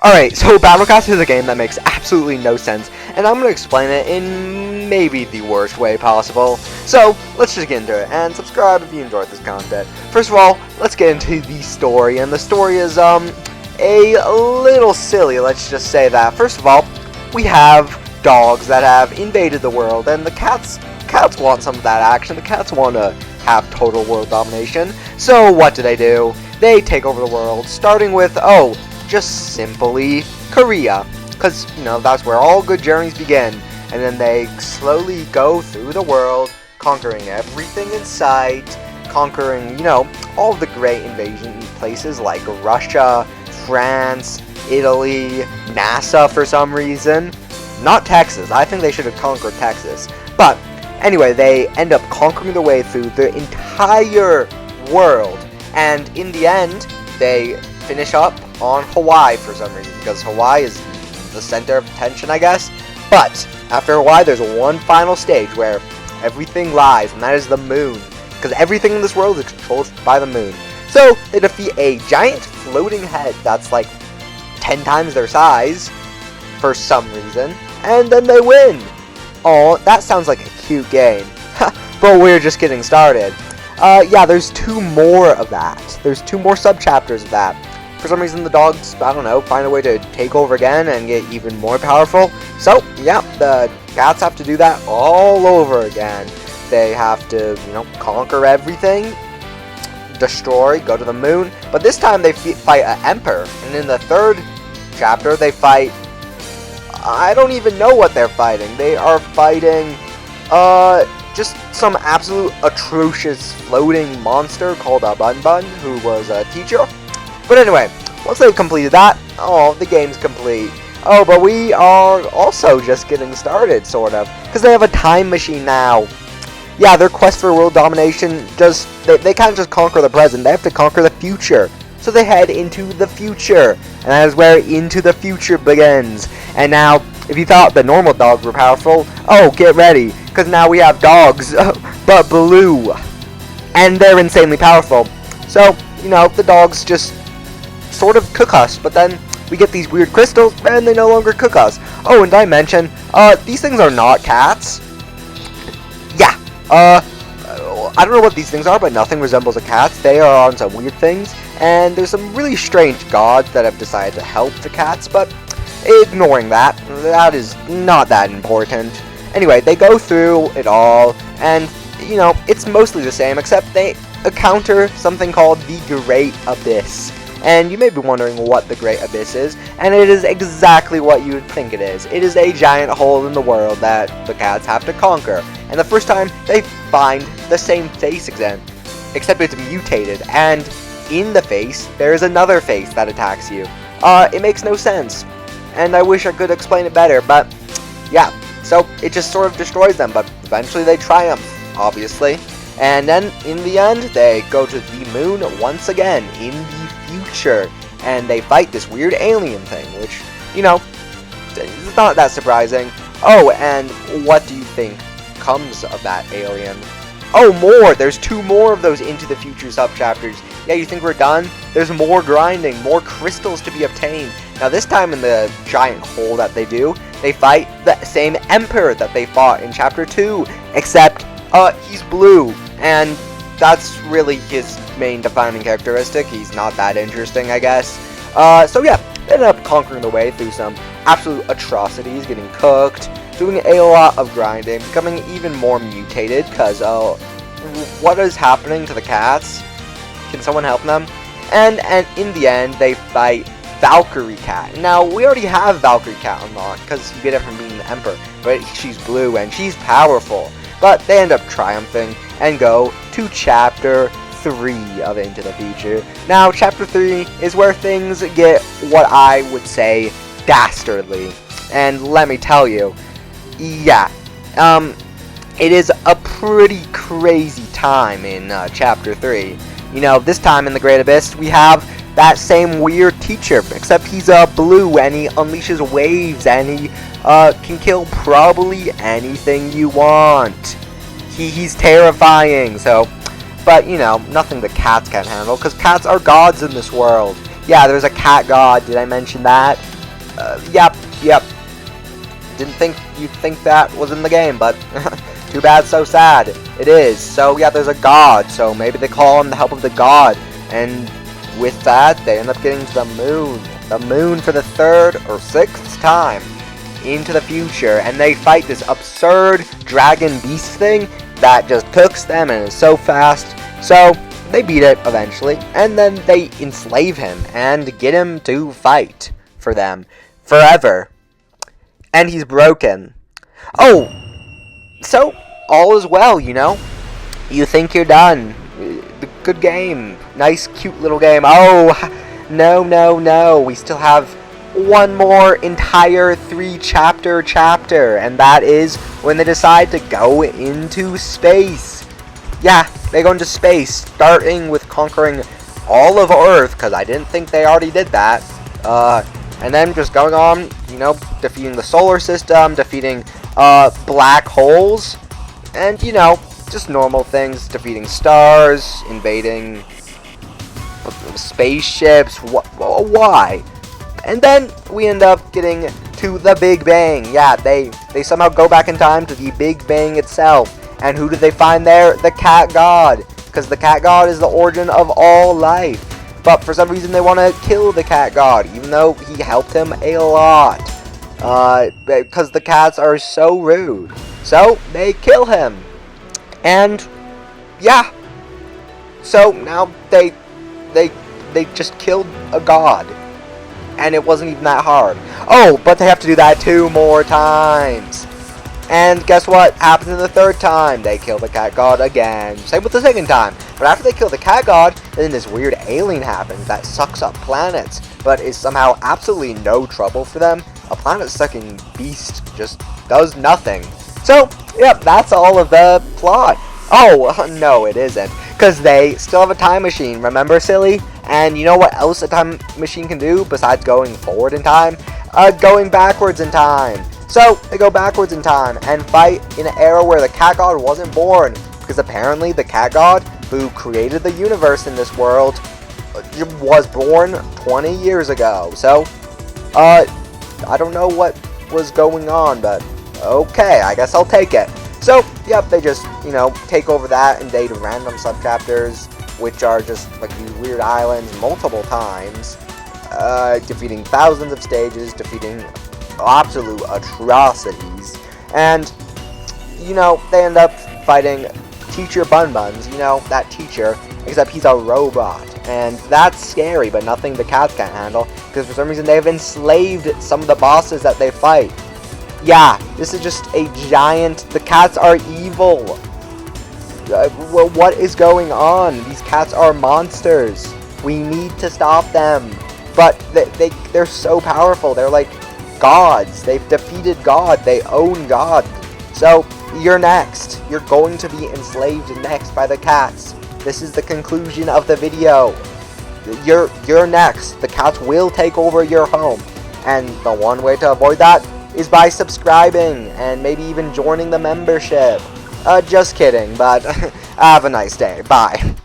Alright, so Battlecast is a game that makes absolutely no sense, and I'm going to explain it in maybe the worst way possible. So, let's just get into it, and subscribe if you enjoyed this content. First of all, let's get into the story, and the story is, a little silly, let's just say that. First of all, we have dogs that have invaded the world, and the cats want some of that action. The cats want to have total world domination. So, what do? They take over the world, starting with, just simply Korea, because, that's where all good journeys begin, and then they slowly go through the world, conquering everything in sight, conquering, all of the great invasion places like Russia, France, Italy, NASA for some reason, not Texas. I think they should have conquered Texas, but anyway, they end up conquering their way through the entire world, and in the end, they finish up on Hawaii for some reason, because Hawaii is the center of attention, I guess. But after Hawaii, there's one final stage where everything lies, and that is the moon, because everything in this world is controlled by the moon. So they defeat a giant floating head that's like 10 times their size for some reason, and then they win. Oh, that sounds like a cute game. But we're just getting started. Yeah, there's two more of that. There's two more sub-chapters of that. For some reason, the dogs, I don't know, find a way to take over again and get even more powerful. So, yeah, the cats have to do that all over again. They have to, conquer everything, destroy, go to the moon. But this time, they fight an emperor. And in the third chapter, they fight... I don't even know what they're fighting. They are fighting, just some absolute atrocious floating monster called a Bun Bun, who was a teacher. But anyway, once they've completed that, the game's complete. Oh, but we are also just getting started, sort of, because they have a time machine now. Yeah, their quest for world domination, they can't just conquer the present, they have to conquer the future. So they head into the future, and that is where Into the Future begins. And now, if you thought the normal dogs were powerful, get ready, because now we have dogs, but blue. And they're insanely powerful. So, the dogs just sort of cook us, but then we get these weird crystals, and they no longer cook us. Oh, and did I mention, these things are not cats. Yeah, I don't know what these things are, but nothing resembles a cat. They are on some weird things, and there's some really strange gods that have decided to help the cats, but ignoring that is not that important. Anyway, they go through it all, and, it's mostly the same, except they encounter something called the Great Abyss. And you may be wondering what the Great Abyss is, and it is exactly what you would think it is. It is a giant hole in the world that the cats have to conquer. And the first time, they find the same face again, except it's mutated, and in the face, there is another face that attacks you. It makes no sense, and I wish I could explain it better, but yeah. So, it just sort of destroys them, but eventually they triumph, obviously. And then, in the end, they go to the moon once again, in the future, and they fight this weird alien thing, which, it's not that surprising. Oh, and what do you think comes of that alien? Oh, more! There's two more of those Into the Future sub-chapters. Yeah, you think we're done? There's more grinding, more crystals to be obtained. Now, this time in the giant hole that they do, they fight the same emperor that they fought in Chapter 2, except, he's blue, and that's really his main defining characteristic. He's not that interesting, I guess. So yeah, they ended up conquering the way through some absolute atrocities, getting cooked, doing a lot of grinding, becoming even more mutated, because, what is happening to the cats? Can someone help them? And in the end, they fight Valkyrie Cat. Now, we already have Valkyrie Cat unlocked, because you get it from being the Emperor, but she's blue, and she's powerful. But they end up triumphing, and go to Chapter 3 of Into the Future. Now, Chapter 3 is where things get what I would say dastardly. And let me tell you, yeah, it is a pretty crazy time in Chapter 3. This time in the Great Abyss, we have that same weird teacher, except he's blue, and he unleashes waves, and he can kill probably anything you want. He's terrifying, so... But, nothing the cats can't handle, because cats are gods in this world. Yeah, there's a cat god, did I mention that? Yep. Didn't think you'd think that was in the game, but too bad, so sad. It is. So yeah, there's a god, so maybe they call on the help of the god, and with that, they end up getting to the moon. The moon for the 3rd or 6th time into the future, and they fight this absurd dragon beast thing that just cooks them and is so fast. So they beat it eventually, and then they enslave him and get him to fight for them forever. And he's broken. Oh, so all is well, you know? You think you're done. Good game. Nice, cute little game. Oh, no. We still have one more entire 3-chapter chapter, and that is when they decide to go into space. Yeah, they go into space, starting with conquering all of Earth, because I didn't think they already did that. And then just going on, you know, defeating the solar system, defeating black holes, and, you know, just normal things, defeating stars, invading spaceships. Why? And then we end up getting to the Big Bang. Yeah, they somehow go back in time to the Big Bang itself. And who do they find there? The Cat God. Because the Cat God is the origin of all life. But for some reason they want to kill the Cat God, even though he helped him a lot. Because the cats are so rude. So they kill him. And yeah. So now they just killed a god. And it wasn't even that hard. Oh, but they have to do that 2 more times. And guess what happens in the 3rd time? They kill the Cat God again. Same with the 2nd time. But after they kill the Cat God, then this weird alien happens that sucks up planets, but is somehow absolutely no trouble for them. A planet-sucking beast just does nothing. So, yep, that's all of the plot. Oh, no, it isn't. Because they still have a time machine, remember, silly? And you know what else a time machine can do besides going forward in time? Going backwards in time. So, they go backwards in time and fight in an era where the Cat God wasn't born. Because apparently the Cat God, who created the universe in this world, was born 20 years ago. So, I don't know what was going on, but okay, I guess I'll take it. So, yep, they just, you know, take over that and invade random subchapters, which are just like these weird islands multiple times, defeating thousands of stages, defeating absolute atrocities, and, you know, they end up fighting Teacher Bun Buns, you know, that teacher, except he's a robot, and that's scary, but nothing the cats can't handle, because for some reason they've enslaved some of the bosses that they fight. Yeah, this is just a giant, the cats are evil. Well, what is going on? These cats are monsters. We need to stop them. But they're so powerful, they're like gods. They've defeated God. They own God. So, you're next. You're going to be enslaved next by the cats. This is the conclusion of the video. You're next. The cats will take over your home. And the one way to avoid that is by subscribing and maybe even joining the membership. Just kidding, but have a nice day. Bye.